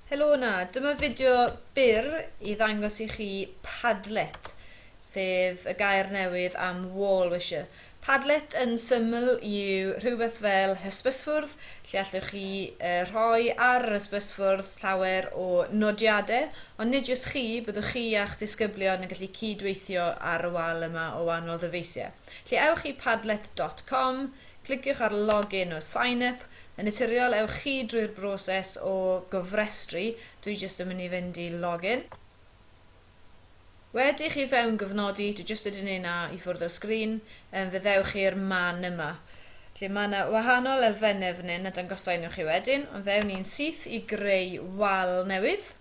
Helo na, dyma fideo byr I ddangos I chi Padlet, sef y gair newydd am wall wisher. Padlet yn syml yw rhywbeth fel hysbysfwrdd, lle allwch chi rhoi ar yr hysbysfwrdd llawer o nodiadau, ond nid jyst chi, byddwch chi a'ch disgyblion yn gallu cydweithio ar y wal yma o wahanol ddyfeisiau. Lle ewch I padlet.com, cliciwch ar login o sign up, yn naturiol ewch chi drwy'r broses o gofrestru, dwi jyst yn mynd I fynd I login. Wedi chi fewn gofnodi, dwi jyst ydyn ni na I ffwrdd o'r sgrin, fyddewch chi'r man yma. Lle mae yna wahanol elfennau fan hyn a dangosainwch chi wedyn, ond fewn ni'n syth I greu wal newydd.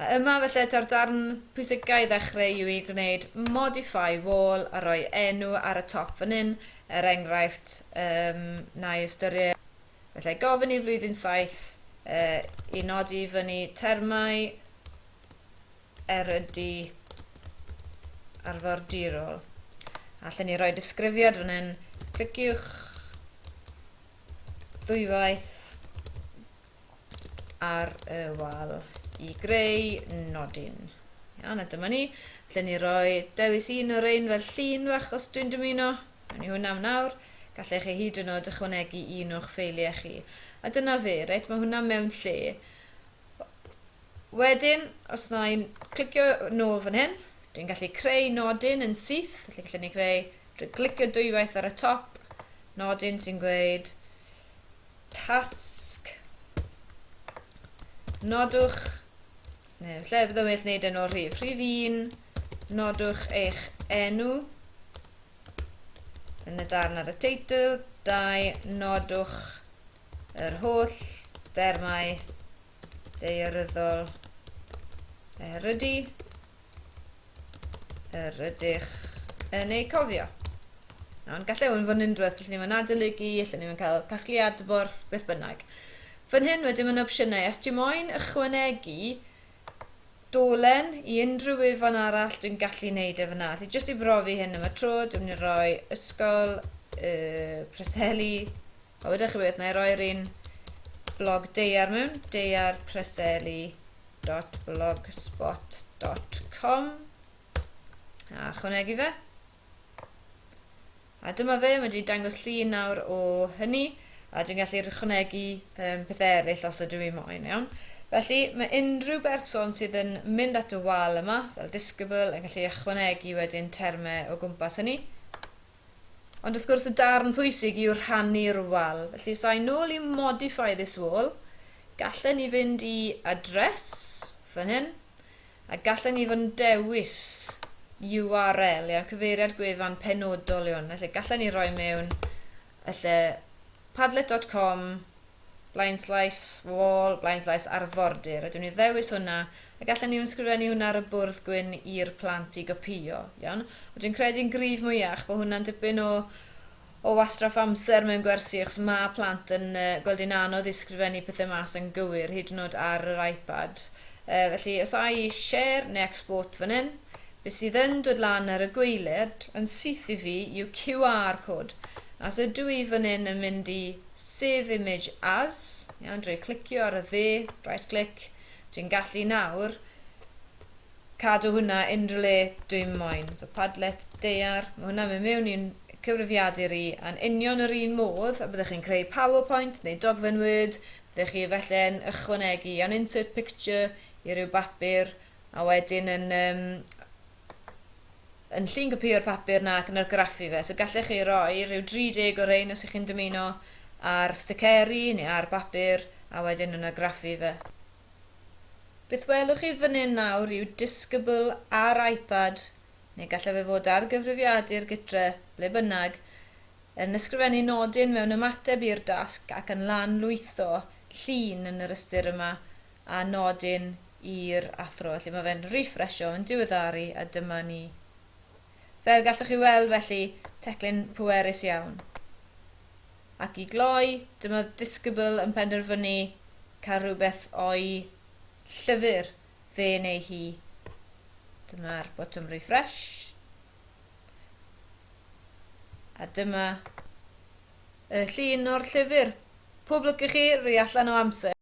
A yma felly ta'r darn pwysicau ddechrau yw I gwneud modify wall a rhoi enw ar y top fan hyn, enghraifft na I ystyried. Felly gofyn I flwyddyn 7 I nodi fyny termau erydu arfordirol. Allen ni roi disgrifiad fan hyn, cliciwch waith ar y wal I greu nodyn. Iawn, a dyma ni. Allen ni roi dewis un o'r ein fel llun fach os dwi'n dymuno. Ni hwnna am nawr. Gallech chi hyd yn oed ychwanegu un o'ch ffeiliau chi. A dyna fe, reit, mae hwnna mewn lle. Wedyn, os na i'n clicio nôl fan hyn, dwi'n gallu creu nodyn yn syth. Felly gallen ni creu, drwy clicio dwywaith ar y top, nodyn sy'n gweud task. Nodwch, neu lle byddwn i'n gwneud enw rhif 1, nodwch eich enw yn y darn ar y teitl, 2, nodwch yr holl dermau daearyddol erydu, ydych yn ei cofio. Ond gallai hwn fod yn unrhyw beth, ni'n adolygu, allan ni'n cael casgliad borth, beth bynnag. Fan hyn wedyn mae'n opsiynau, os ti'n moyn ychwanegu dolen I unrhyw wefan arall dwi'n gallu wneud efo na. Felly jyst I brofi hyn yma tro, dwi'n mynd I roi Ysgol, Preseli, a wedyn chi beth, na I roi'r un blog deiar mewn, deiarpreseli.blogspot.com a chwanegu fe. A dyma fe, mae wedi dangos llun nawr o hynny, a dwi'n gallu ychwanegu pethau eraill os ydw I moyn, iawn. Felly, mae unrhyw berson sydd yn mynd at y wal yma, fel disgybl, yn gallu ychwanegu wedyn termau o gwmpas hynny. Ond wrth gwrs y darn pwysig yw'r rhannu'r wal. Felly, sa'n nôl I modify this wall, gallen ni fynd I address, fan hyn, a gallen ni fod yn dewis URL, iawn, cyfeiriad gwefan penodol iawn. Felly, gallen ni roi mewn, padlet.com, /wall, /arfordir. A dwi'n ni ddewis hwnna, a gallen ni ysgrifennu hwnna ar y bwrdd gwyn i'r plant I gopio. Iawn? Dwi'n credu'n gryf mwyach bod hwnna'n dipyn o wastraff amser mewn gwersi, achos mae plant yn gweld i'n anodd I ysgrifennu pethau mas yn gywir, hyd yn oed ar yr iPad. Felly, os a I share neu export fan hyn, beth sydd yn dod lan ar y gweiled yn syth I fi yw QR code. As ydw I fan hyn yn mynd I save image as, iawn, drwy clicio ar y dde, right click, dwi'n gallu nawr cadw hwnna unrhyw le dwi'n moyn. So Padlet deiar, mae hwnna mynd mewn i'n cyfrifiadur I a'n union yr un modd, a byddwch chi'n creu PowerPoint neu dogfen Word, byddwch chi felly'n ychwanegu an insert picture I ryw bapur, a wedyn yn llun copio'r papur na ac yn argraffu fe. So gallech chi roi rhyw 30 o'r ein os ych chi'n dymuno ar sticeri neu ar bapur a wedyn yn argraffu fe. Beth welwch chi fan hyn nawr yw disgybl ar iPad neu gallai fe fod ar gyfrifiadur gytre ble bynnag yn ysgrifennu nodyn mewn ymateb i'r dasg ac yn lan lwytho llun yn yr ystyr yma a nodyn i'r athro. Felly mae fe'n refresho yn diweddaru a dyma ni. Fel gallwch chi weld felly, teclyn pwerus iawn. Ac I gloi, dyma disgybl yn penderfynu cael rhywbeth o'i llyfr fe neu hi. Dyma'r botwm refresh. A dyma y llun o'r llyfr. Pob lwc I chi, rwy allan o amser.